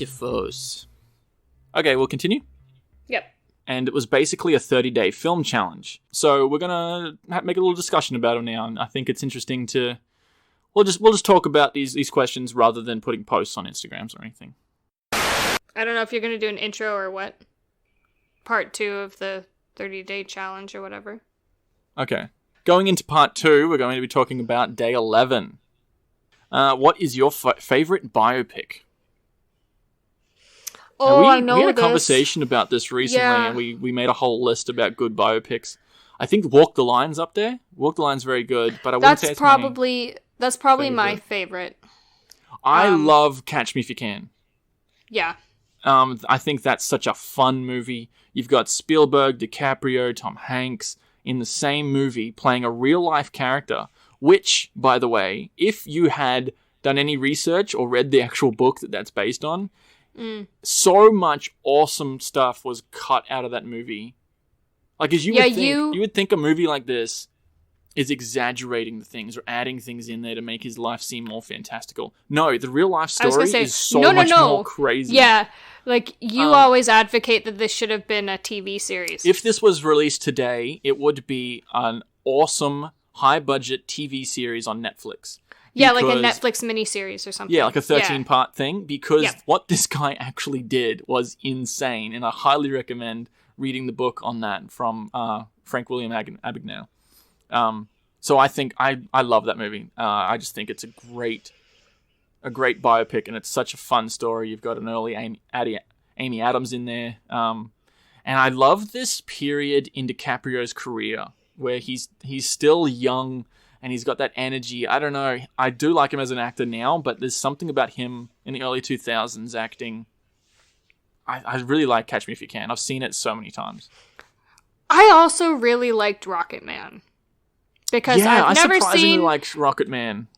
Beautiful. Okay, we'll continue. Yep. And it was basically a 30-day film challenge. So we're gonna make a little discussion about it now, and I think it's interesting to. We'll just talk about these questions rather than putting posts on Instagrams or anything. I don't know if you're gonna do an intro or what. Part 2 of the 30-day challenge or whatever. Okay. Going into part 2, we're going to be talking about day 11. What is your favorite biopic? Oh, I know we had a this. conversation about this recently, Yeah. and we made a whole list about good biopics. I think Walk the Line's up there. Walk the Line's very good, but I wouldn't say it's that's probably my favorite. I love Catch Me If You Can. Yeah. I think that's such a fun movie. You've got Spielberg, DiCaprio, Tom Hanks in the same movie playing a real-life character, which, by the way, if you had done any research or read the actual book that's based on, so much awesome stuff was cut out of that movie. Like, as you would think a movie like this is exaggerating the things or adding things in there to make his life seem more fantastical. No, the real life story is so much more crazy. Yeah, like, you always advocate that this should have been a TV series. If this was released today, it would be an awesome, high-budget TV series on Netflix. Yeah, like a Netflix miniseries or something. Yeah, like a 13-part thing, because what this guy actually did was insane, and I highly recommend reading the book on that from Frank William Abagnale. So I think I love that movie. I just think it's a great biopic, and it's such a fun story. You've got an early Amy Adams in there, and I love this period in DiCaprio's career where he's still young and he's got that energy. I don't know. I do like him as an actor now, but there's something about him in the early 2000s acting. I really like Catch Me If You Can. I've seen it so many times. I also really liked Rocket Man. Because I've never seen liked Rocket Man.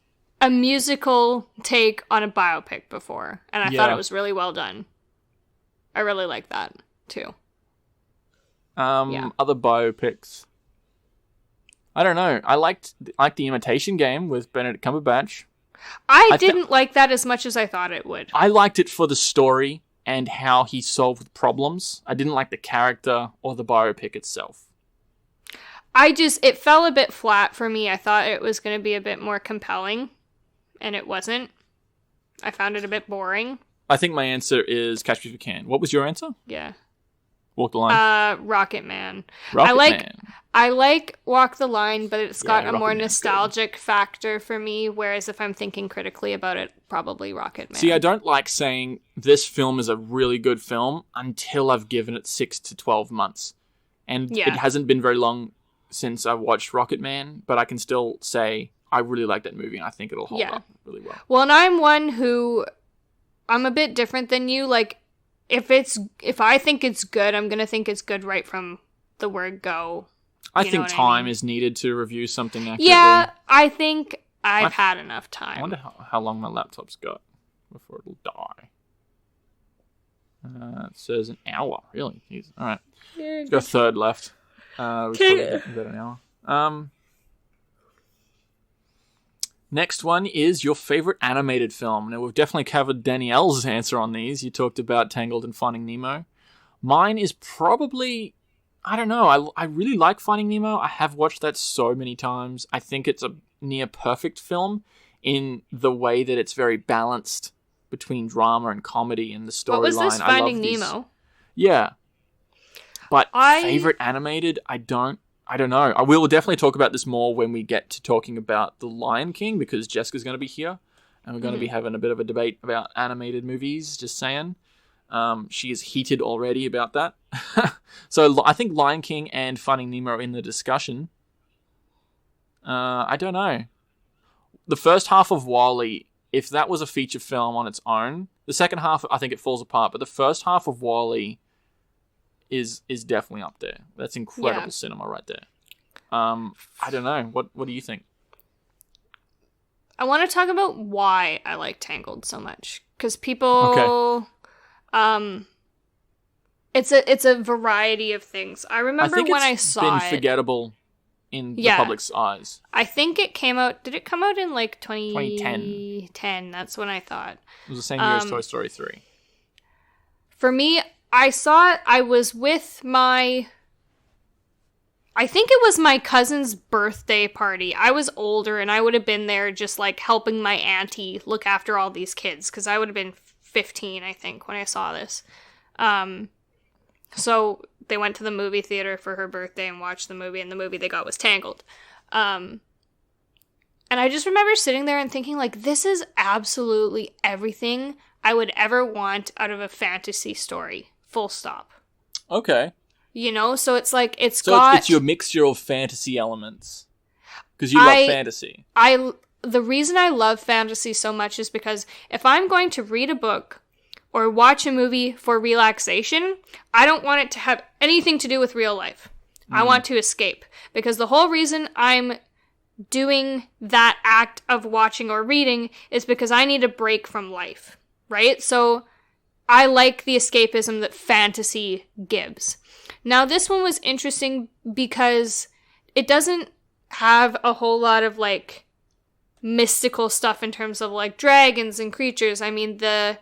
A musical take on a biopic before, and I thought it was really well done. I really like that too. Other biopics. I don't know. I liked The Imitation Game with Benedict Cumberbatch. I didn't like that as much as I thought it would. I liked it for the story and how he solved problems. I didn't like the character or the biopic itself. It fell a bit flat for me. I thought it was going to be a bit more compelling, and it wasn't. I found it a bit boring. I think my answer is Catch Me If You Can. What was your answer? Yeah. Walk the Line? Rocket Man. Man. I like Walk the Line, but it's got a more nostalgic factor for me, whereas if I'm thinking critically about it, probably Rocket Man. See, I don't like saying this film is a really good film until I've given it 6 to 12 months. And it hasn't been very long since I watched Rocket Man, but I can still say I really like that movie and I think it'll hold up really well. Well, and I'm one who, I'm a bit different than you. Like, if I think it's good, I'm gonna think it's good right from the word go. I think time is needed to review something accurately. Yeah, I think I've had enough time. I wonder how long my laptop's got before it'll die. It says an hour. Really? Jeez. All right. We've got a third left. We've got an hour. Next one is your favorite animated film. Now, we've definitely covered Danielle's answer on these. You talked about Tangled and Finding Nemo. Mine is probably, I don't know, I really like Finding Nemo. I have watched that so many times. I think it's a near perfect film in the way that it's very balanced between drama and comedy and the storyline. What was this, Finding Nemo? Yeah. But favorite animated, I don't know. I will definitely talk about this more when we get to talking about The Lion King, because Jessica's going to be here and we're going to be having a bit of a debate about animated movies, just saying. She is heated already about that. So I think Lion King and Finding Nemo are in the discussion. I don't know. The first half of WALL-E, if that was a feature film on its own, the second half, I think it falls apart, but the first half of WALL-E is definitely up there. That's incredible cinema right there. I don't know. What do you think? I want to talk about why I like Tangled so much, because people, it's a variety of things. I remember when I saw it, it's been forgettable in the public's eyes. I think it came out. Did it come out in like 2010? That's when I thought it was the same year as Toy Story 3. For me, I saw it, I was with I think it was my cousin's birthday party. I was older and I would have been there just like helping my auntie look after all these kids because I would have been 15, I think, when I saw this. So they went to the movie theater for her birthday and watched the movie, and the movie they got was Tangled. And I just remember sitting there and thinking, like, this is absolutely everything I would ever want out of a fantasy story. Full stop. Okay. You know, so it's like, it's your mixture of fantasy elements. Because you love fantasy. The reason I love fantasy so much is because if I'm going to read a book or watch a movie for relaxation, I don't want it to have anything to do with real life. I want to escape. Because the whole reason I'm doing that act of watching or reading is because I need a break from life, right? So I like the escapism that fantasy gives. Now, this one was interesting because it doesn't have a whole lot of, like, mystical stuff in terms of, like, dragons and creatures. I mean, the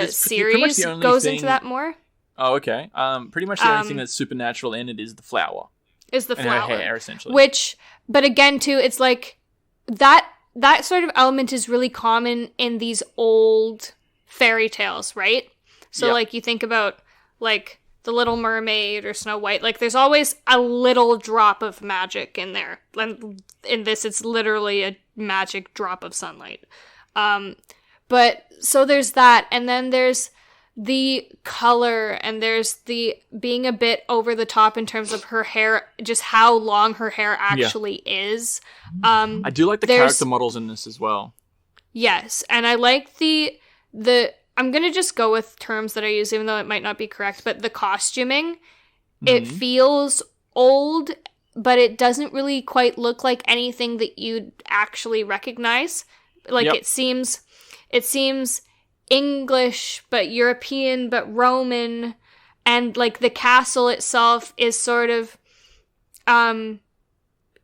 series goes into that more. Oh, okay. Pretty much the only thing that's supernatural in it is the flower. Is the flower. And her hair, essentially. But again, too, it's like, that sort of element is really common in these old fairy tales, right? So, like, you think about, like, The Little Mermaid or Snow White, like, there's always a little drop of magic in there. And in this, it's literally a magic drop of sunlight. But, so there's that, and then there's the color, and there's the being a bit over the top in terms of her hair, just how long her hair actually is. I do like the character models in this as well. Yes, and I like the I'm going to just go with terms that I use, even though it might not be correct, but the costuming, it feels old, but it doesn't really quite look like anything that you'd actually recognize. Like, it seems English, but European, but Roman, and, like, the castle itself is sort of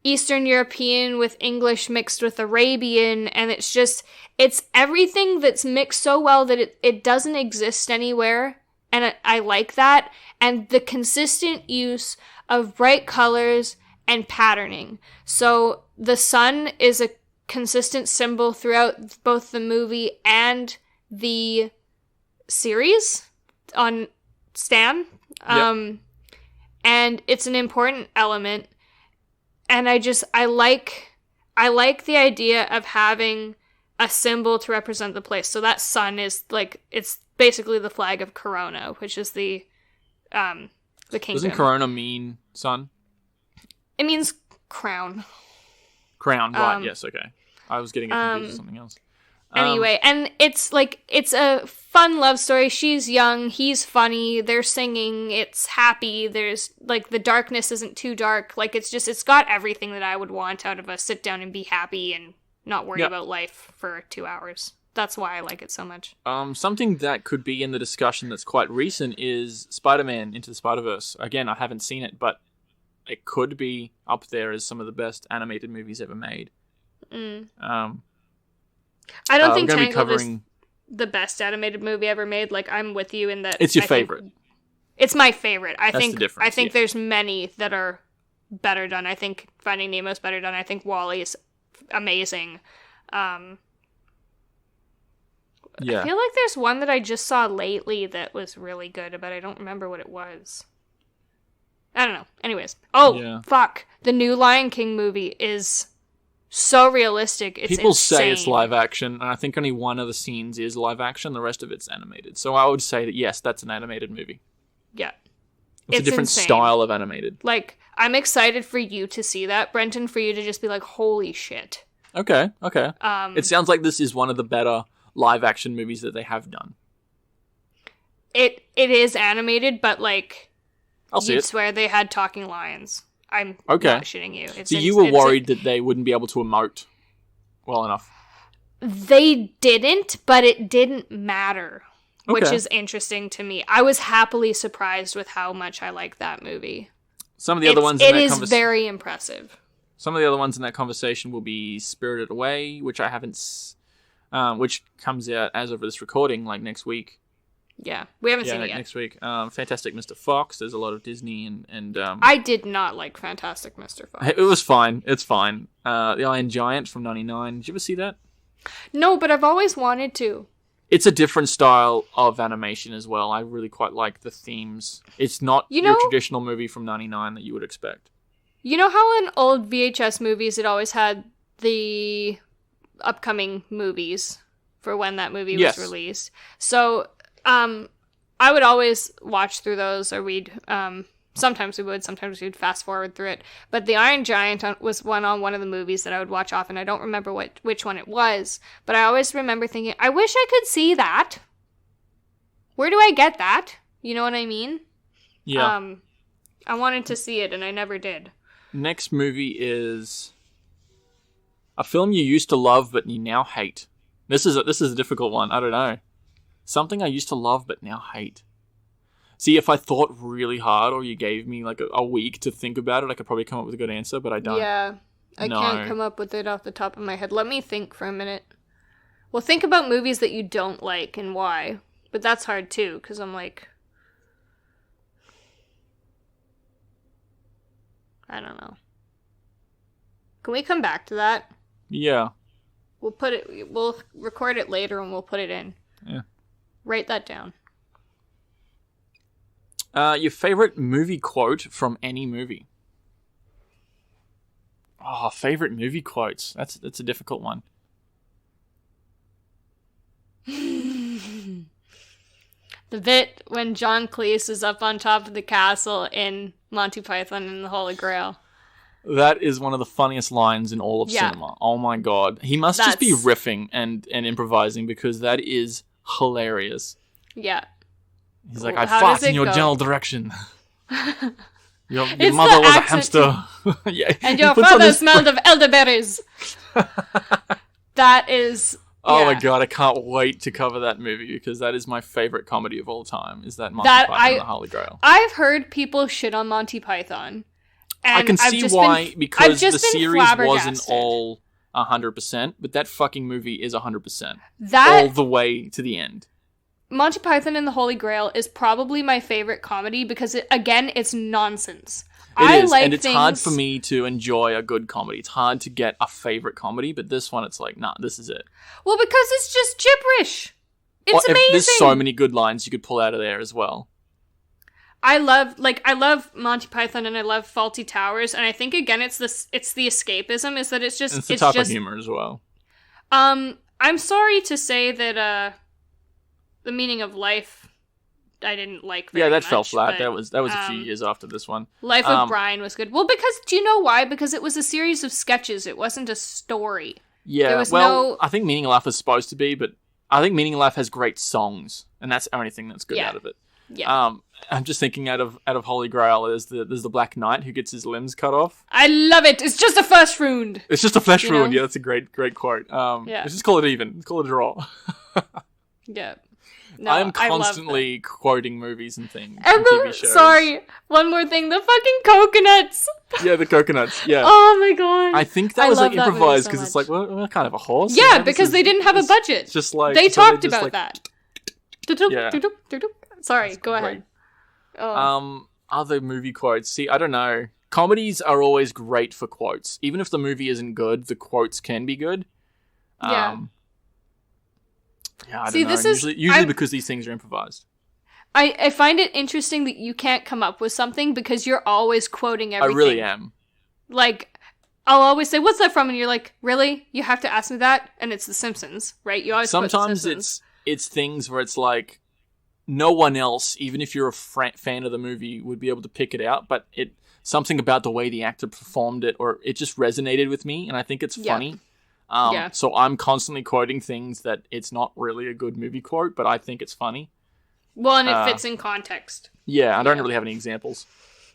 Eastern European with English mixed with Arabian, and it's everything that's mixed so well that it doesn't exist anywhere, and I like that, and the consistent use of bright colors and patterning. So the sun is a consistent symbol throughout both the movie and the series on Stan, and it's an important element. And I like the idea of having a symbol to represent the place. So that sun is, like, it's basically the flag of Corona, which is the kingdom. Doesn't Corona mean sun? It means crown. Crown, right, yes, okay. I was getting confused with something else. Anyway, and it's a fun love story. She's young, he's funny, they're singing, it's happy, there's, like, the darkness isn't too dark. Like, it's got everything that I would want out of a sit down and be happy and not worry about life for 2 hours. That's why I like it so much. Something that could be in the discussion that's quite recent is Spider-Man Into the Spider-Verse. Again, I haven't seen it, but it could be up there as some of the best animated movies ever made. I don't think Tangled is the best animated movie ever made. Like, I'm with you in that. It's your favorite. It's my favorite. That's the difference. I think there's many that are better done. I think Finding Nemo's better done. I think WALL-E's amazing. I feel like there's one that I just saw lately that was really good, but I don't remember what it was. I don't know. Anyways. Fuck. The new Lion King movie is so realistic. It's People insane. say it's live action, and I think only one of the scenes is live action. The rest of it's animated. So I would say that, yes, that's an animated movie. Yeah. It's a different style of animated. Like, I'm excited for you to see that, Brenton, for you to just be like, holy shit. Okay. It sounds like this is one of the better live action movies that they have done. It is animated, but, like, I'll see you'd it. Swear they had talking lions. I'm not shitting you. So you were worried that they wouldn't be able to emote well enough. They didn't, but it didn't matter, which is interesting to me. I was happily surprised with how much I like that movie. Some of the other ones in that conversation... It is very impressive. Some of the other ones in that conversation will be Spirited Away, which I haven't... which comes out as of this recording, like, next week. Yeah, we haven't seen it yet. Next week. Fantastic Mr. Fox. There's a lot of Disney and I did not like Fantastic Mr. Fox. It was fine. It's fine. The Iron Giant from '99. Did you ever see that? No, but I've always wanted to. It's a different style of animation as well. I really quite like the themes. It's not your traditional movie from '99 that you would expect. You know how in old VHS movies it always had the upcoming movies for when that movie was released? So I would always watch through those, or sometimes we'd fast forward through it. But The Iron Giant was one of the movies that I would watch often. I don't remember which one it was, but I always remember thinking, I wish I could see that. Where do I get that? You know what I mean? Yeah. I wanted to see it, and I never did. Next movie is a film you used to love but you now hate. This is a difficult one. I don't know. Something I used to love but now hate. See, if I thought really hard, or you gave me like a week to think about it, I could probably come up with a good answer, but I don't. Yeah, I can't come up with it off the top of my head. Let me think for a minute. Well, think about movies that you don't like and why. But that's hard too, because I'm like, I don't know. Can we come back to that? Yeah. We'll record it later and we'll put it in. Yeah. Write that down. Your favorite movie quote from any movie? Oh, favorite movie quotes. That's a difficult one. The bit when John Cleese is up on top of the castle in Monty Python and the Holy Grail. That is one of the funniest lines in all of cinema. Oh my god. He must just be riffing and improvising, because that is hilarious. Yeah. He's like, I fought in your general direction. Your mother was a hamster. Yeah. And your father smelled of elderberries. That is... Oh my god, I can't wait to cover that movie, because that is my favorite comedy of all time, is that Monty Python and the Holy Grail. I've heard people shit on Monty Python. And I can see why, because the series wasn't all 100%, but that fucking movie is 100%. All the way to the end. Monty Python and the Holy Grail is probably my favorite comedy, because, it's nonsense. It is, and it's hard for me to enjoy a good comedy. It's hard to get a favorite comedy, but this one, it's like, nah, this is it. Well, because it's just gibberish. It's amazing. There's so many good lines you could pull out of there as well. I love Monty Python, and I love Fawlty Towers, and I think, again, it's the escapism, is that it's just... And it's the type of humor as well. I'm sorry to say that, The Meaning of Life, I didn't like very much. Yeah, that fell flat. That was a few years after this one. Life of Brian was good. Well, because, do you know why? Because it was a series of sketches. It wasn't a story. Yeah, I think Meaning of Life is supposed to be, but I think Meaning of Life has great songs, and that's the only thing that's good out of it. Yeah. I'm just thinking out of Holy Grail, there's the Black Knight who gets his limbs cut off. I love it. It's just a flesh wound. It's just a flesh wound. Yeah, that's a great quote. Yeah. Let's just call it even. Let's call it a draw. Yeah. No, I am constantly quoting movies and things. And TV shows. Sorry, one more thing. The fucking coconuts. Yeah, the coconuts. Yeah. Oh my god. I think that was like improvised, because it's like, well, we're kind of a horse. Yeah, because they didn't have a budget. It's just like they talked about that. Yeah. Sorry, go ahead. Other movie quotes. See, I don't know. Comedies are always great for quotes. Even if the movie isn't good, the quotes can be good. Yeah. Yeah, I don't know. Usually because these things are improvised. I find it interesting that you can't come up with something because you're always quoting everything. I really am. Like, I'll always say, "What's that from?" And you're like, "Really? You have to ask me that?" And it's The Simpsons, right? You always sometimes it's things where it's like no one else, even if you're a fan of the movie, would be able to pick it out. But something about the way the actor performed it, or it just resonated with me, and I think it's funny. So I'm constantly quoting things that it's not really a good movie quote, but I think it's funny. Well, and it fits in context. Yeah, I don't really have any examples.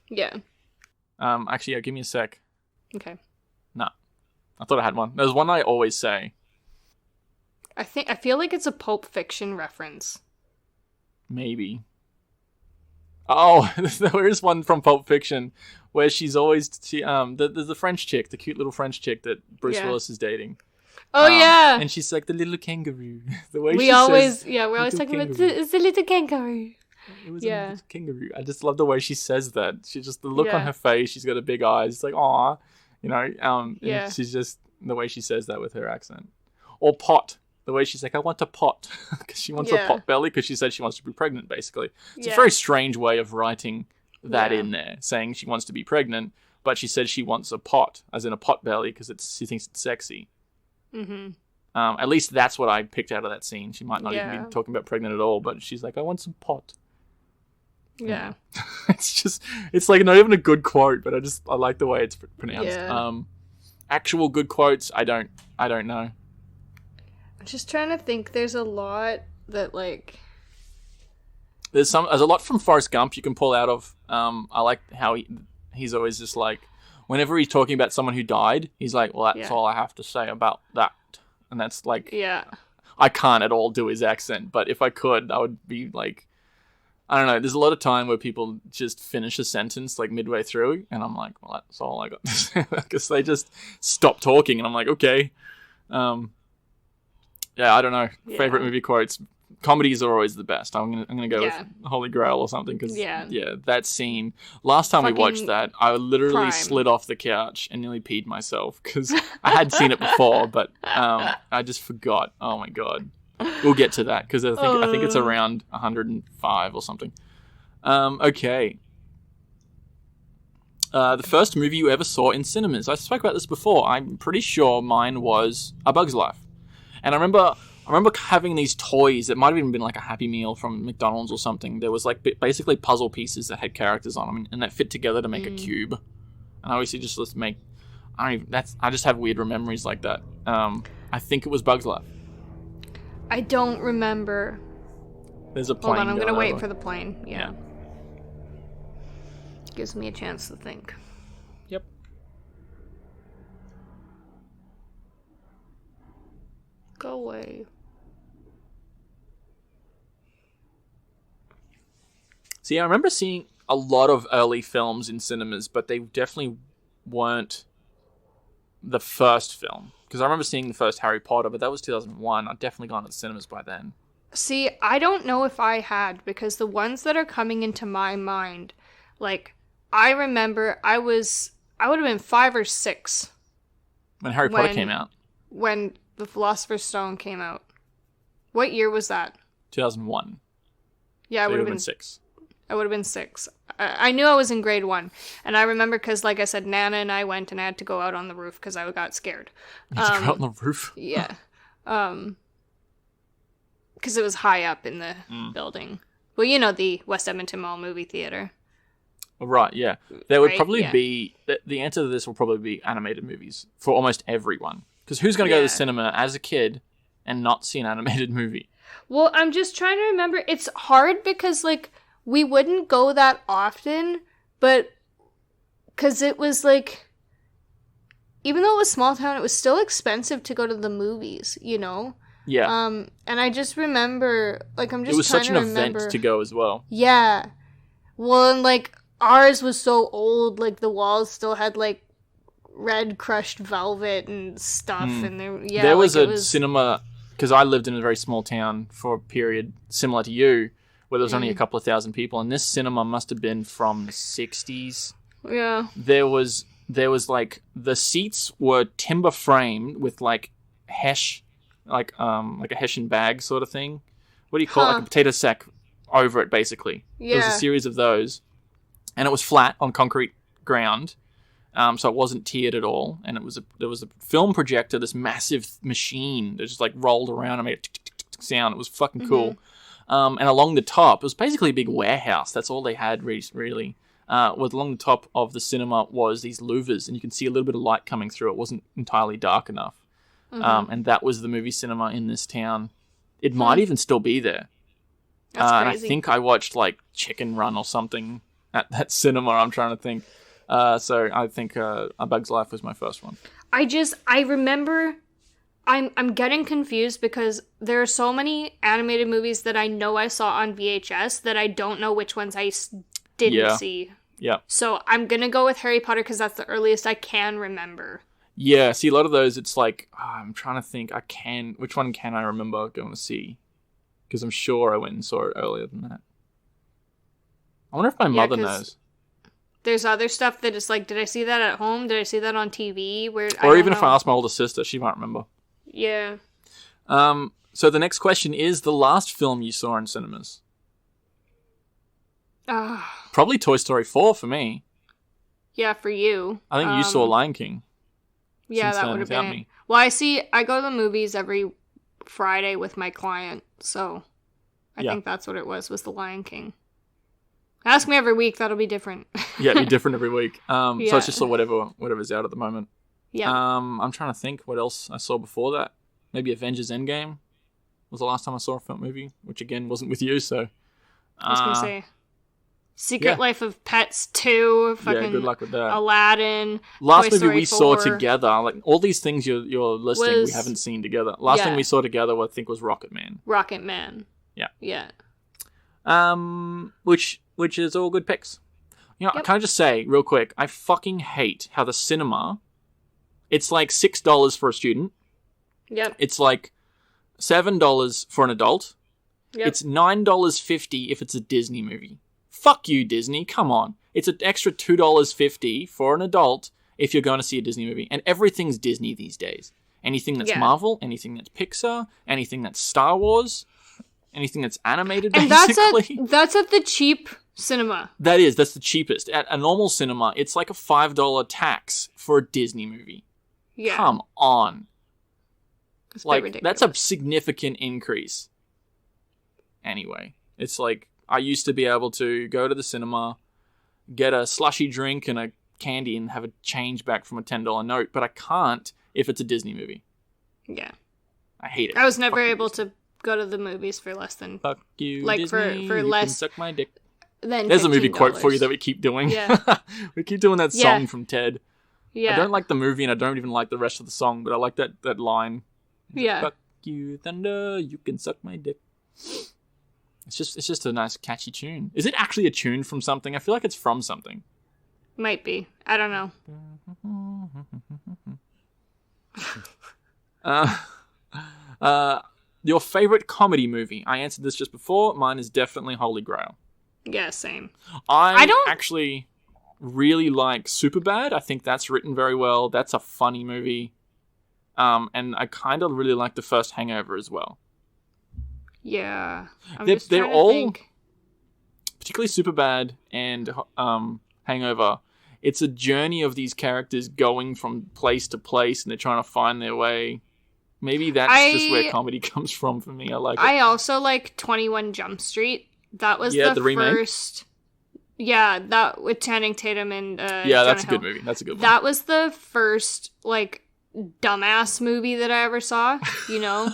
Yeah. Actually, give me a sec. Okay. No. I thought I had one. There's one I always say. I feel like it's a Pulp Fiction reference. Maybe. Oh, there is one from Pulp Fiction where she's always there's the French chick, the cute little French chick that Bruce Willis is dating. Oh, yeah. And she's like, the little kangaroo. The way we're always talking about it's the little kangaroo. It was a little kangaroo. I just love the way she says that. She just, the look on her face, she's got a big eyes. It's like, aw, and she's just, the way she says that with her accent. Or pot. The way she's like, I want a pot. Because she wants a pot belly because she said she wants to be pregnant, basically. It's a very strange way of writing that in there, saying she wants to be pregnant, but she said she wants a pot, as in a pot belly, because she thinks it's sexy. Mm-hmm. At least that's what I picked out of that scene. She might not even be talking about pregnant at all, but she's like, I want some pot. Yeah. It's like not even a good quote, but I like the way it's pronounced. Yeah. Actual good quotes, I don't know. I'm just trying to think. There's a lot that like. There's a lot from Forrest Gump you can pull out of. I like how he's always just like, whenever he's talking about someone who died, he's like, well, that's all I have to say about that. And that's like, I can't at all do his accent, but if I could, I would be like, I don't know. There's a lot of time where people just finish a sentence like midway through, and I'm like, well, that's all I got to say. Because they just stop talking, and I'm like, okay. I don't know. Yeah. Favorite movie quotes. Comedies are always the best. I'm gonna go with Holy Grail or something because that scene. Last time we watched that, I literally slid off the couch and nearly peed myself because I had seen it before, but I just forgot. Oh my god. We'll get to that because I think it's around 105 or something. Okay. The first movie you ever saw in cinemas. I spoke about this before. I'm pretty sure mine was A Bug's Life, and I remember having these toys that might have even been like a Happy Meal from McDonald's or something. There was like basically puzzle pieces that had characters on them and that fit together to make a cube. And I obviously just make. I just have weird memories like that. I think it was Bug's Life. I don't remember. There's a plane. Hold on, I'm gonna wait for the plane. Yeah. Gives me a chance to think. Yep. Go away. See, I remember seeing a lot of early films in cinemas, but they definitely weren't the first film. Because I remember seeing the first Harry Potter, but that was 2001. I'd definitely gone to the cinemas by then. See, I don't know if I had, because the ones that are coming into my mind, like, I remember I would have been 5 or 6. When Harry Potter came out. When The Philosopher's Stone came out. What year was that? 2001. Yeah, I would have been 6. I would have been 6. I knew I was in grade 1. And I remember because, like I said, Nana and I went and I had to go out on the roof because I got scared. You had to go out on the roof? Yeah. Because it was high up in the building. Well, you know, the West Edmonton Mall movie theater. Right, yeah. There would probably be... The answer to this will probably be animated movies for almost everyone. Because who's going to go to the cinema as a kid and not see an animated movie? Well, I'm just trying to remember. It's hard because, like, we wouldn't go that often, but... Because it was, like... Even though it was small town, it was still expensive to go to the movies, you know? Yeah. And I just remember... Like, I'm just It was trying such an event to go as well. Yeah. Well, and, like... Ours was so old, like, the walls still had, like, red crushed velvet and stuff, and there was a cinema, because I lived in a very small town for a period similar to you, where there was only a couple of thousand people, and this cinema must have been from the 60s. Yeah. There was, like, the seats were timber framed with, like, hesh, like a hessian bag sort of thing. What do you call it? Like a potato sack over it, basically. Yeah. There was a series of those. And it was flat on concrete ground, so it wasn't tiered at all. And there was a film projector, this massive machine that just like rolled around and made a tick, tick, tick, tick sound. It was fucking cool. And along the top, it was basically a big warehouse. That's all they had really. Was along the top of the cinema was these louvers, and you can see a little bit of light coming through. It wasn't entirely dark enough. And that was the movie cinema in this town. It might even still be there. That's crazy. And I think I watched like Chicken Run or something at that cinema. I'm trying to think. So I think A Bug's Life was my first one. I remember, I'm getting confused because there are so many animated movies that I know I saw on VHS that I don't know which ones I didn't see. Yeah. So I'm going to go with Harry Potter because that's the earliest I can remember. Yeah, see, a lot of those, it's like, I'm trying to think, which one can I remember going to see? Because I'm sure I went and saw it earlier than that. I wonder if my mother knows. There's other stuff that is like, did I see that at home? Did I see that on TV? Or even if I ask my older sister, she might remember. Yeah. So the next question is the last film you saw in cinemas. Probably Toy Story 4 for me. Yeah, for you. I think you saw Lion King. Yeah, that would have been me. Well, I go to the movies every Friday with my client, so I think that's what it was the Lion King. Ask me every week, that'll be different. Yeah, it'll be different every week. So it's just whatever's out at the moment. Yeah. I'm trying to think what else I saw before that. Maybe Avengers Endgame was the last time I saw a film movie, which again wasn't with you, so... I was going to say... Secret Life of Pets 2, fucking good luck with that. Aladdin, last Toy movie Story we 4. Saw together, like all these things you're listing, we haven't seen together. Last thing we saw together, I think, was Rocket Man. Rocket Man. Yeah. Yeah. Which is all good picks. You know, can I just say real quick, I fucking hate how the cinema, it's like $6 for a student. Yep. It's like $7 for an adult. Yep. It's $9.50 if it's a Disney movie. Fuck you, Disney. Come on. It's an extra $2.50 for an adult if you're going to see a Disney movie. And everything's Disney these days. Anything that's Marvel, anything that's Pixar, anything that's Star Wars, anything that's animated, and basically. That's at the cheap cinema. That's the cheapest. At a normal cinema, it's like a $5 tax for a Disney movie. Yeah. Come on. It's like, that's a significant increase. Anyway, it's like, I used to be able to go to the cinema, get a slushy drink and a candy and have a change back from a $10 note, but I can't if it's a Disney movie. Yeah. I hate it. I was never able to go to the movies for less than... Fuck you, like, Disney, for you less... can suck my dick. Than There's $15. A movie quote for you that we keep doing. Yeah. We keep doing that song from Ted. Yeah. I don't like the movie and I don't even like the rest of the song, but I like that line. Yeah. Fuck you, thunder, you can suck my dick. It's just a nice catchy tune. Is it actually a tune from something? I feel like it's from something. Might be. I don't know. Your favorite comedy movie? I answered this just before. Mine is definitely Holy Grail. Yeah, same. I don't actually really like Superbad. I think that's written very well. That's a funny movie. And I kind of really like the first Hangover as well. Yeah. They're all, particularly Superbad and Hangover, it's a journey of these characters going from place to place and they're trying to find their way. Maybe that's just where comedy comes from for me. I like it. I also like 21 Jump Street. That was the first... Yeah, that with Channing Tatum and yeah, that's a good movie. That's a good one. That was the first, like, dumbass movie that I ever saw, you know?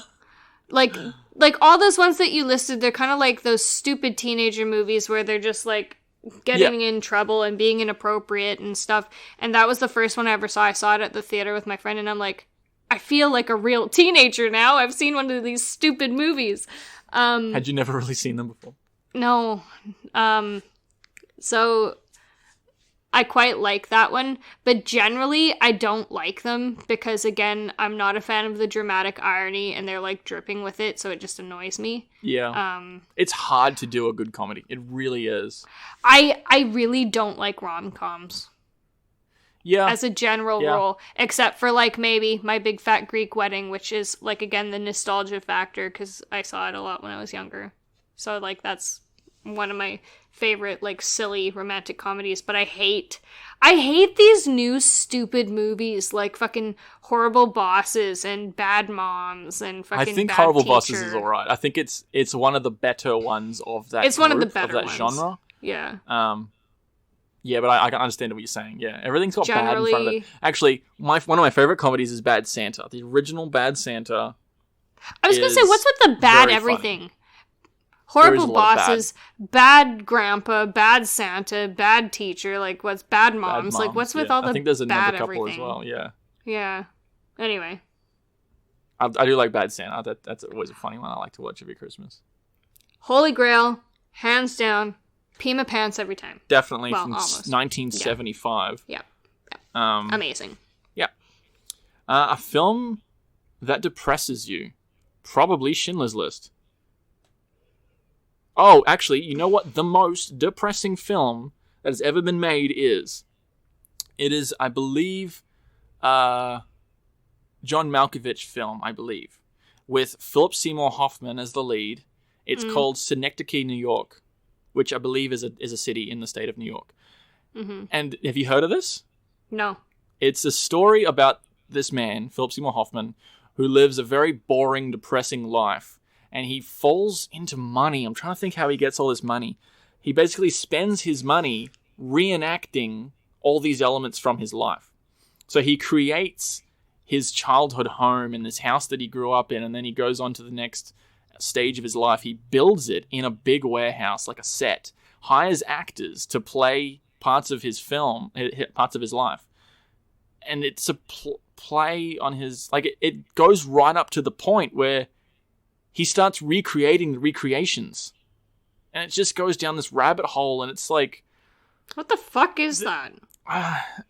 Like all those ones that you listed, they're kind of like those stupid teenager movies where they're just, like, getting in trouble and being inappropriate and stuff. And that was the first one I ever saw. I saw it at the theater with my friend, and I'm like, I feel like a real teenager now. I've seen one of these stupid movies. Had you never really seen them before? No. So I quite like that one, but generally I don't like them because, again, I'm not a fan of the dramatic irony and they're like dripping with it, so it just annoys me. Yeah. It's hard to do a good comedy. It really is. I really don't like rom-coms. Yeah. As a general rule, except for like maybe My Big Fat Greek Wedding, which is like, again, the nostalgia factor because I saw it a lot when I was younger. So like that's one of my favorite like silly romantic comedies, but I hate these new stupid movies like fucking Horrible Bosses and Bad Moms and fucking I think Bad Horrible Teacher. Bosses is alright. I think it's one of the better ones of that. It's one of the better of that ones. genre. Yeah. Yeah, but I can understand what you're saying. Yeah, everything's got bad in front of it. Actually, one of my favorite comedies is Bad Santa. The original Bad Santa. I was gonna say, what's with the bad everything? Funny. Horrible Bosses, bad Grandpa, Bad Santa, Bad Teacher. Like, what's Bad Moms? Like, what's with all the bad everything? I think there's another couple as well. Yeah. Yeah. Anyway. I do like Bad Santa. That's always a funny one. I like to watch every Christmas. Holy Grail, hands down. Pee my pants every time. Definitely from almost. 1975. Yeah. Amazing. Yeah. A film that depresses you. Probably Schindler's List. Oh, actually, you know what the most depressing film that has ever been made is? It is, I believe, John Malkovich film, I believe, with Philip Seymour Hoffman as the lead. It's called Synecdoche, New York, which I believe is a city in the state of New York. Mm-hmm. And have you heard of this? No. It's a story about this man, Philip Seymour Hoffman, who lives a very boring, depressing life. And he falls into money. I'm trying to think how he gets all this money. He basically spends his money reenacting all these elements from his life. So he creates his childhood home in this house that he grew up in, and then he goes on to the next stage of his life. He builds it in a big warehouse, like a set, hires actors to play parts of his film, parts of his life. And it's a play on his... Like, it goes right up to the point where he starts recreating the recreations. And it just goes down this rabbit hole, and it's like... What the fuck is that?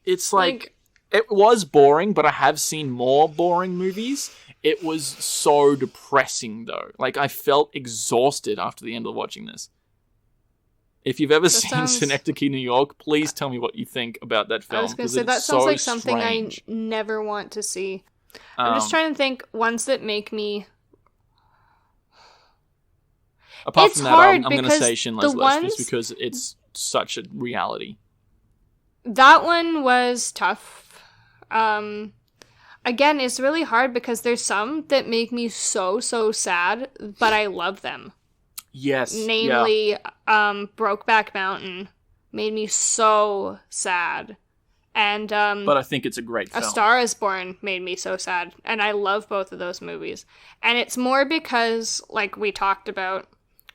It's like... It was boring, but I have seen more boring movies. It was so depressing, though. Like, I felt exhausted after the end of watching this. If you've ever seen Synecdoche, New York, please tell me what you think about that film. I was going to say, that sounds like something strange. I never want to see. I'm just trying to think ones that make me... Apart from that, I'm going to say Schindler's List, just because it's such a reality. That one was tough. Again, it's really hard because there's some that make me so sad, but I love them. Yes. Namely, Brokeback Mountain made me so sad. And but I think it's a great film. A Star Is Born made me so sad, and I love both of those movies. And it's more because, like we talked about,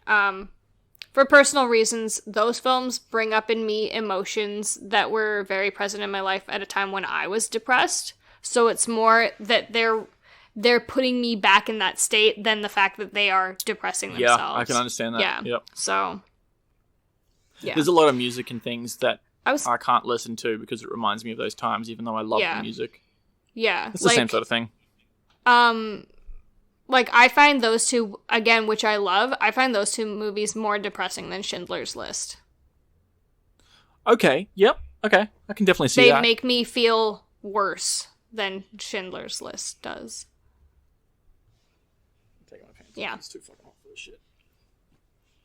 for personal reasons, those films bring up in me emotions that were very present in my life at a time when I was depressed. So it's more that they're putting me back in that state than the fact that they are depressing themselves. Yeah, I can understand that. Yeah. Yep. So, yeah. There's a lot of music and things that I can't listen to because it reminds me of those times, even though I love the music. Yeah. It's the same sort of thing. Like, I find those two, again, which I love, I find those two movies more depressing than Schindler's List. Okay, yep, okay. I can definitely see that. They make me feel worse than Schindler's List does. I'm taking my pants off. Yeah. It's too fucking hot for this shit.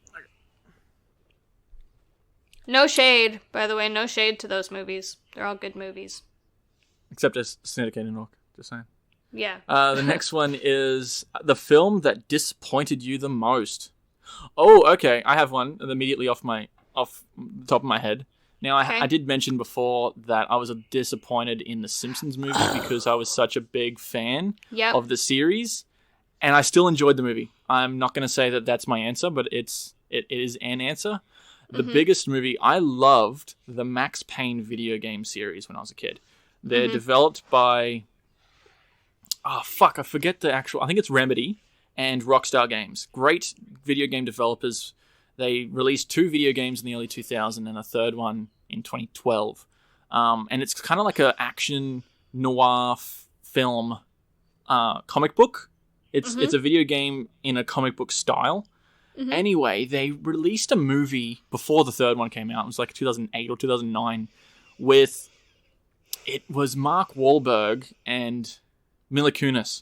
Okay. No shade, by the way, no shade to those movies. They're all good movies. Except as Synecdoche, New York, just saying. Yeah. The next one is the film that disappointed you the most. Oh, okay. I have one immediately off the top of my head. Now, I did mention before that I was disappointed in the Simpsons movie because I was such a big fan of the series, and I still enjoyed the movie. I'm not going to say that that's my answer, but it is an answer. The biggest movie, I loved the Max Payne video game series when I was a kid. They're developed by... Oh, fuck, I forget the actual... I think it's Remedy and Rockstar Games. Great video game developers. They released 2 video games in the early 2000s and a third one in 2012. And it's kind of like an action noir film comic book. It's a video game in a comic book style. Anyway, they released a movie before the third one came out. It was like 2008 or 2009 with... It was Mark Wahlberg and... Mila Kunis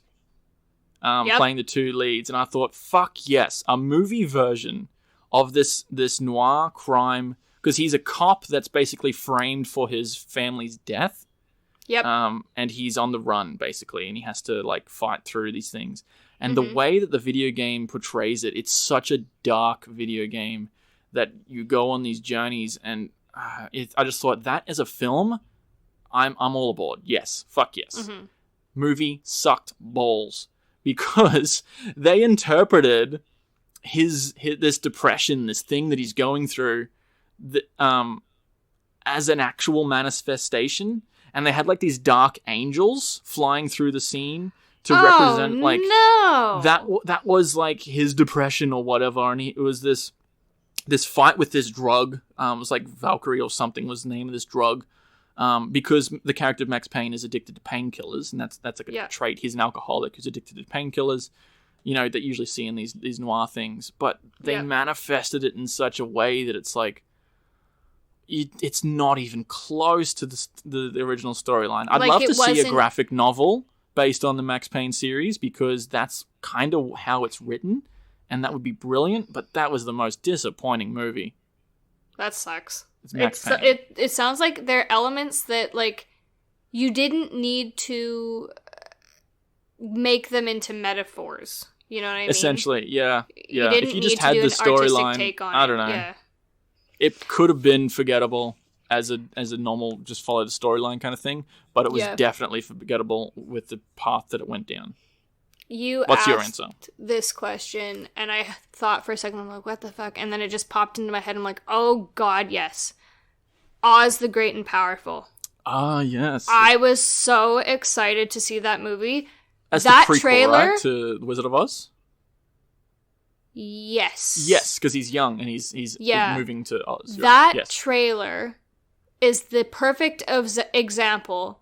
playing the 2 leads, and I thought, fuck yes, a movie version of this noir crime, because he's a cop that's basically framed for his family's death. Yep. And he's on the run, basically, and he has to, like, fight through these things. And the way that the video game portrays it, it's such a dark video game that you go on these journeys, and I just thought, that as a film, I'm all aboard. Yes. Fuck yes. Movie sucked balls because they interpreted his this depression, this thing that he's going through, as an actual manifestation, and they had like these dark angels flying through the scene to represent like that was like his depression or whatever, and it was this fight with this drug. It was like Valkyrie or something was the name of this drug. because the character of Max Payne is addicted to painkillers, and that's like a trait. He's an alcoholic who's addicted to painkillers, that you usually see in these noir things. But they manifested it in such a way that it's like, it's not even close to the original storyline. I'd love to see a graphic novel based on the Max Payne series, because that's kind of how it's written, and that would be brilliant, but that was the most disappointing movie. That sucks. It sounds like there are elements that, like, you didn't need to make them into metaphors. You know what I mean? Essentially, yeah. If you just had the storyline, I don't know. Yeah. It could have been forgettable as a normal, just follow the storyline kind of thing, but it was definitely forgettable with the path that it went down. What's your answer? This question, and I thought for a second, I'm like, what the fuck? And then it just popped into my head. I'm like, oh god, yes. Oz the Great and Powerful. Ah, yes. I was so excited to see that movie. As that the prequel, trailer, right, to Wizard of Oz? Yes. Yes, because he's young and he's moving to Oz. That trailer is the perfect example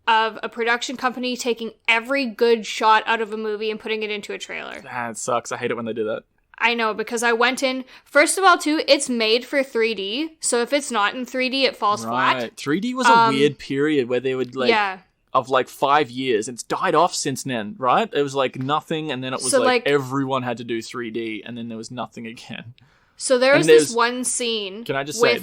of a production company taking every good shot out of a movie and putting it into a trailer. That sucks. I hate it when they do that. I know, because I went in... First of all, too, it's made for 3D, so if it's not in 3D, it falls flat. 3D was a weird period where they would, like... Yeah. Of, like, 5 years. It's died off since then, right? It was, like, nothing, and then it was, like, everyone had to do 3D, and then there was nothing again. So there was this one scene... Can I just say,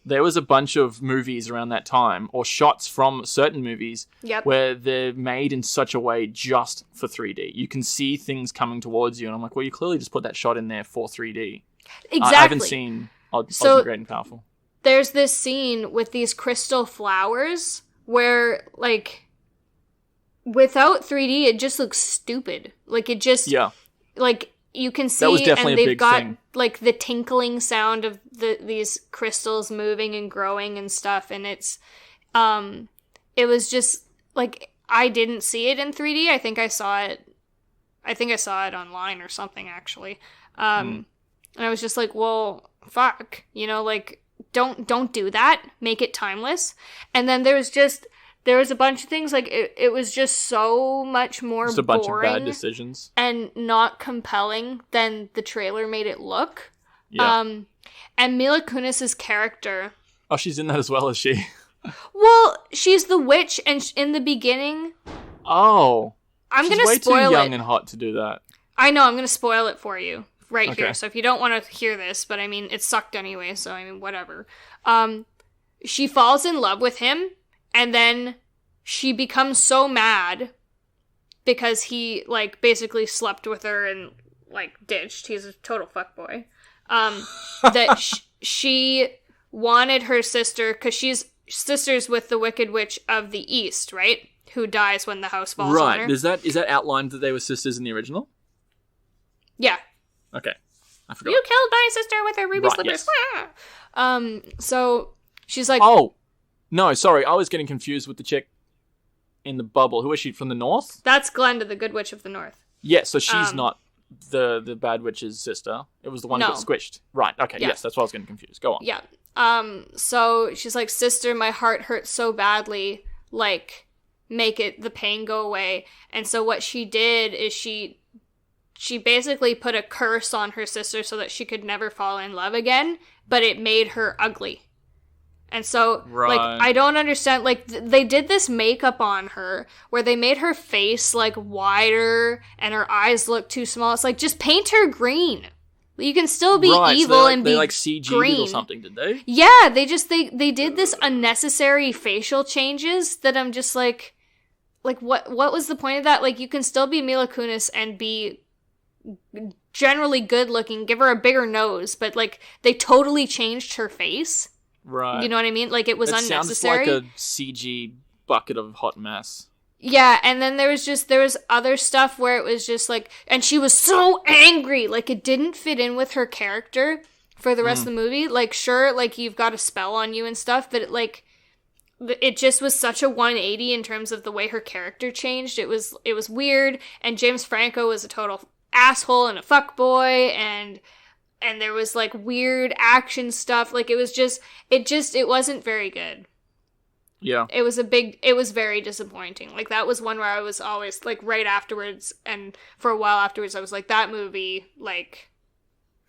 there was a bunch of movies around that time, or shots from certain movies, where they're made in such a way just for 3D. You can see things coming towards you, and I'm like, well, you clearly just put that shot in there for 3D. Exactly. I haven't seen Oz the Great and Powerful. There's this scene with these crystal flowers where, like, without 3D, it just looks stupid. Like, it just... Yeah. Like... You can see, and they've got like the tinkling sound of these crystals moving and growing and stuff, and it's, it was just like, I didn't see it in 3D. I think I saw it online or something, actually. And I was just like, well, fuck, like, don't do that. Make it timeless. And then there was a bunch of things, like, it was just so much more boring. Just a bunch of bad decisions. And not compelling than the trailer made it look. Yeah. And Mila Kunis's character... Oh, she's in that as well, is she? Well, she's the witch, and in the beginning... Oh. I'm going to spoil it. She's way too young and hot to do that. I know, I'm going to spoil it for you right here. So if you don't want to hear this, but I mean, it sucked anyway, so I mean, whatever. She falls in love with him, and then she becomes so mad because he, like, basically slept with her and, like, ditched. He's a total fuckboy. That she wanted her sister, because she's sisters with the Wicked Witch of the East, right? Who dies when the house falls on her. Right. Is that outlined that they were sisters in the original? Yeah. Okay. I forgot. You killed my sister with her ruby slippers. Yes. So she's like... Oh. No, sorry. I was getting confused with the chick in the bubble. Who is she, from the north? That's Glenda, the Good Witch of the North. Yeah, so she's not the bad witch's sister. It was the one that got squished. Right, okay, yes, that's why I was getting confused. Go on. Yeah. So she's like, sister, my heart hurts so badly. Like, make the pain go away. And so what she did is she basically put a curse on her sister so that she could never fall in love again, but it made her ugly. And so, like, I don't understand, like, they did this makeup on her where they made her face, like, wider and her eyes look too small. It's like, just paint her green. You can still be evil and be green. They, like, CG'd or something, did they? Yeah, they did this unnecessary facial changes that I'm just like, what was the point of that? Like, you can still be Mila Kunis and be generally good looking, give her a bigger nose, but, like, they totally changed her face. Right. You know what I mean? Like, it was unnecessary. Sounds like a CG bucket of hot mess. Yeah, and then there was other stuff where it was just like, and she was so angry, like, it didn't fit in with her character for the rest of the movie. Like, sure, like, you've got a spell on you and stuff, but it just was such a 180 in terms of the way her character changed. It was weird, and James Franco was a total asshole and a fuckboy, and there was, like, weird action stuff. Like, it wasn't very good. Yeah. It was very disappointing. Like, that was one where I was always, like, right afterwards, and for a while afterwards, I was like, that movie, like,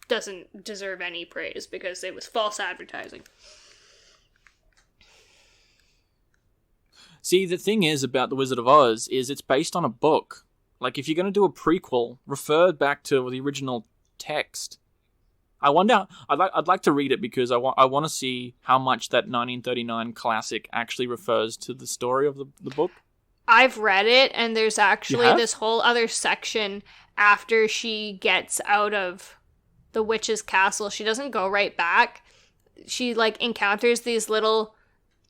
doesn't deserve any praise because it was false advertising. See, the thing is about The Wizard of Oz is it's based on a book. Like, if you're going to do a prequel, refer back to the original text. I wonder. I'd like to read it because I want to see how much that 1939 classic actually refers to the story of the book. I've read it, and there's actually this whole other section after she gets out of the witch's castle. She doesn't go right back. She, like, encounters these little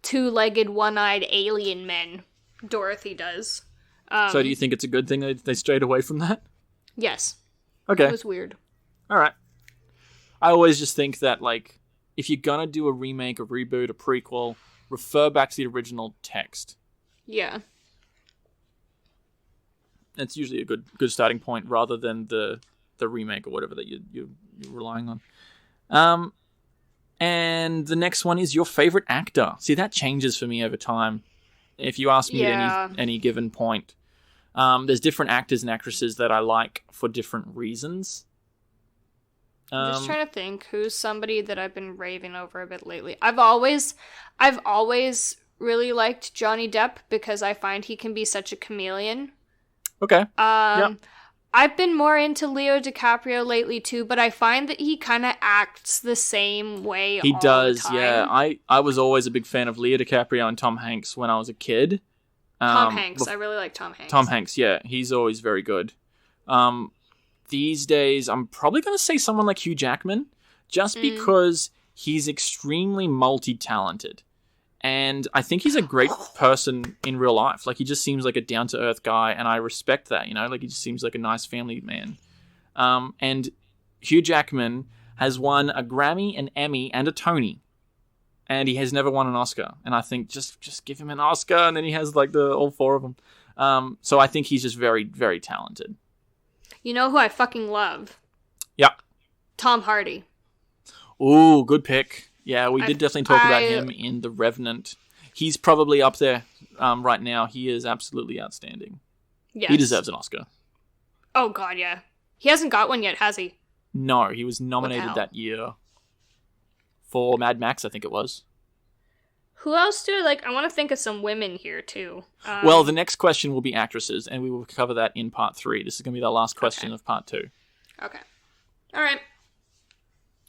two-legged, one-eyed alien men. Dorothy does. So do you think it's a good thing that they strayed away from that? Yes. Okay. It was weird. All right. I always just think that, like, if you're going to do a remake, a reboot, a prequel, refer back to the original text. Yeah. It's usually a good starting point rather than the remake or whatever that you're relying on. And the next one is your favorite actor. See, that changes for me over time. If you ask me at any given point, there's different actors and actresses that I like for different reasons. I'm just trying to think who's somebody that I've been raving over a bit lately. I've always really liked Johnny Depp because I find he can be such a chameleon. Okay. I've been more into Leo DiCaprio lately too, but I find that he kind of acts the same way He all does, the time. yeah. I was always a big fan of Leo DiCaprio and Tom Hanks when I was a kid. Tom Hanks. I really like Tom Hanks. Tom Hanks, yeah. He's always very good. These days, I'm probably going to say someone like Hugh Jackman, just because he's extremely multi-talented. And I think he's a great person in real life. Like, he just seems like a down-to-earth guy, and I respect that, you know? Like, he just seems like a nice family man. And Hugh Jackman has won a Grammy, an Emmy, and a Tony. And he has never won an Oscar. And I think just give him an Oscar, and then he has, like, all four of them. So I think he's just very, very talented. You know who I fucking love? Yeah. Tom Hardy. Ooh, good pick. Yeah, we did definitely talk about him in The Revenant. He's probably up there right now. He is absolutely outstanding. Yes. He deserves an Oscar. Oh, God, yeah. He hasn't got one yet, has he? No, he was nominated that year for Mad Max, I think it was. Who else do I like? I want to think of some women here, too. Well, the next question will be actresses, and we will cover that in part 3. This is going to be the last question of part 2. Okay. All right.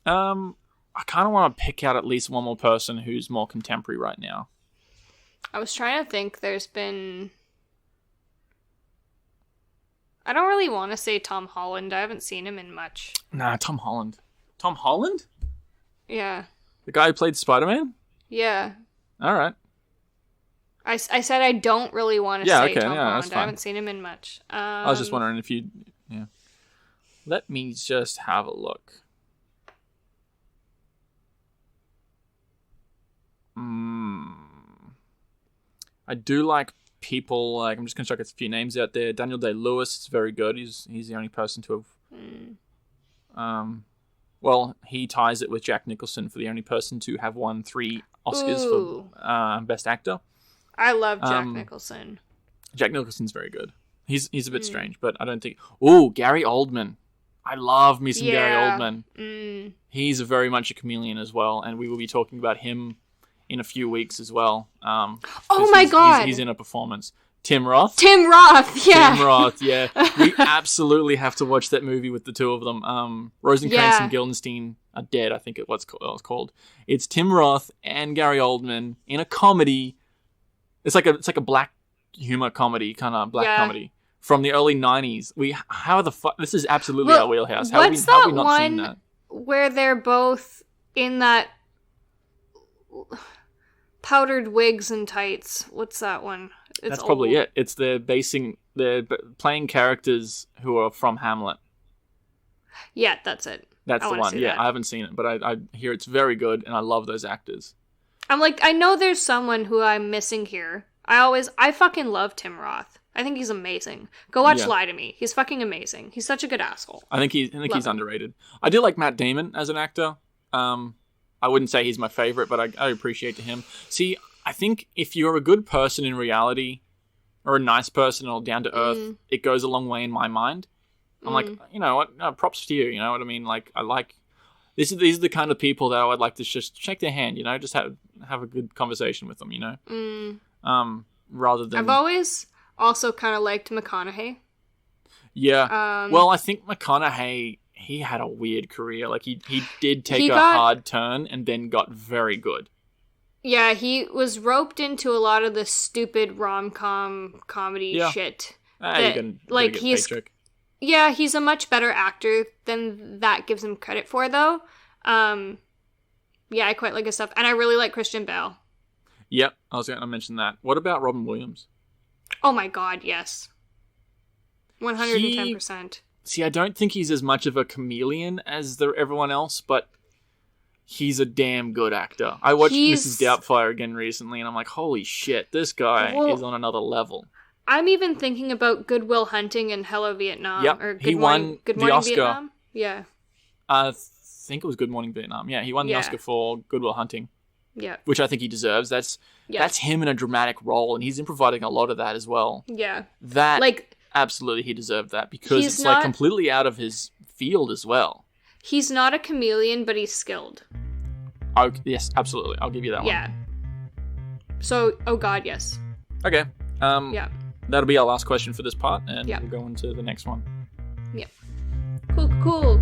I kind of want to pick out at least one more person who's more contemporary right now. I was trying to think. There's been... I don't really want to say Tom Holland. I haven't seen him in much. Nah, Tom Holland. Tom Holland? Yeah. The guy who played Spider-Man? Yeah. All right. I said I don't really want to say Tom Holland. I haven't seen him in much. I was just wondering if you... Yeah. Let me just have a look. I do like people, like, I'm just going to chuck a few names out there. Daniel Day-Lewis is very good. He's the only person to have... well, he ties it with Jack Nicholson for the only person to have won 3 Oscars for Best Actor. I love Jack Nicholson. Jack Nicholson's very good. He's a bit strange, but I don't think... Ooh, Gary Oldman. I love me some Gary Oldman. He's very much a chameleon as well, and we will be talking about him in a few weeks as well. Oh my God! He's in a performance. Tim Roth, yeah. Tim Roth, yeah. We absolutely have to watch that movie with the two of them. Rosencrantz and Guildenstern are dead, I think it was called. It's Tim Roth and Gary Oldman in a comedy. It's like a black humor comedy, kind of black comedy from the early 90s. How the fuck? This is absolutely our wheelhouse. How have we not seen that? Where they're both in that powdered wigs and tights. What's that one? That's probably it. It's they're playing characters who are from Hamlet. Yeah, that's it. That's the one. Yeah, I haven't seen it, but I hear it's very good, and I love those actors. I'm like, I know there's someone who I'm missing here. I fucking love Tim Roth. I think he's amazing. Go watch Lie to Me. He's fucking amazing. He's such a good asshole. I think he's underrated. I do like Matt Damon as an actor. I wouldn't say he's my favorite, but I appreciate him. See, I think if you're a good person in reality, or a nice person or down to earth, it goes a long way in my mind. I'm like, you know what? No, props to you. You know what I mean? Like, I like these are the kind of people that I would like to just shake their hand. You know, just have a good conversation with them. You know, rather than. I've always also kind of liked McConaughey. Yeah. Well, I think McConaughey, he had a weird career. Like he did take a hard turn and then got very good. Yeah, he was roped into a lot of the stupid rom-com comedy shit. He's a much better actor than that gives him credit for, though. I quite like his stuff. And I really like Christian Bale. Yep, I was going to mention that. What about Robin Williams? Oh my god, yes. 110%. See, I don't think he's as much of a chameleon as everyone else, but he's a damn good actor. I watched Mrs. Doubtfire again recently, and I'm like, holy shit, this guy is on another level. I'm even thinking about Good Will Hunting and Hello Vietnam. Yep, or he won Good the Morning Oscar. Vietnam? Yeah. I think it was Good Morning Vietnam. Yeah, he won the Oscar for Good Will Hunting. Yeah. Which I think he deserves. That's him in a dramatic role, and he's improvising a lot of that as well. Yeah. Absolutely he deserved that, because it's like completely out of his field as well. He's not a chameleon, but he's skilled. Oh, yes, absolutely. I'll give you that one. Yeah. So, oh god, yes. Okay. That'll be our last question for this part, and we'll go into the next one. Yeah. Cool.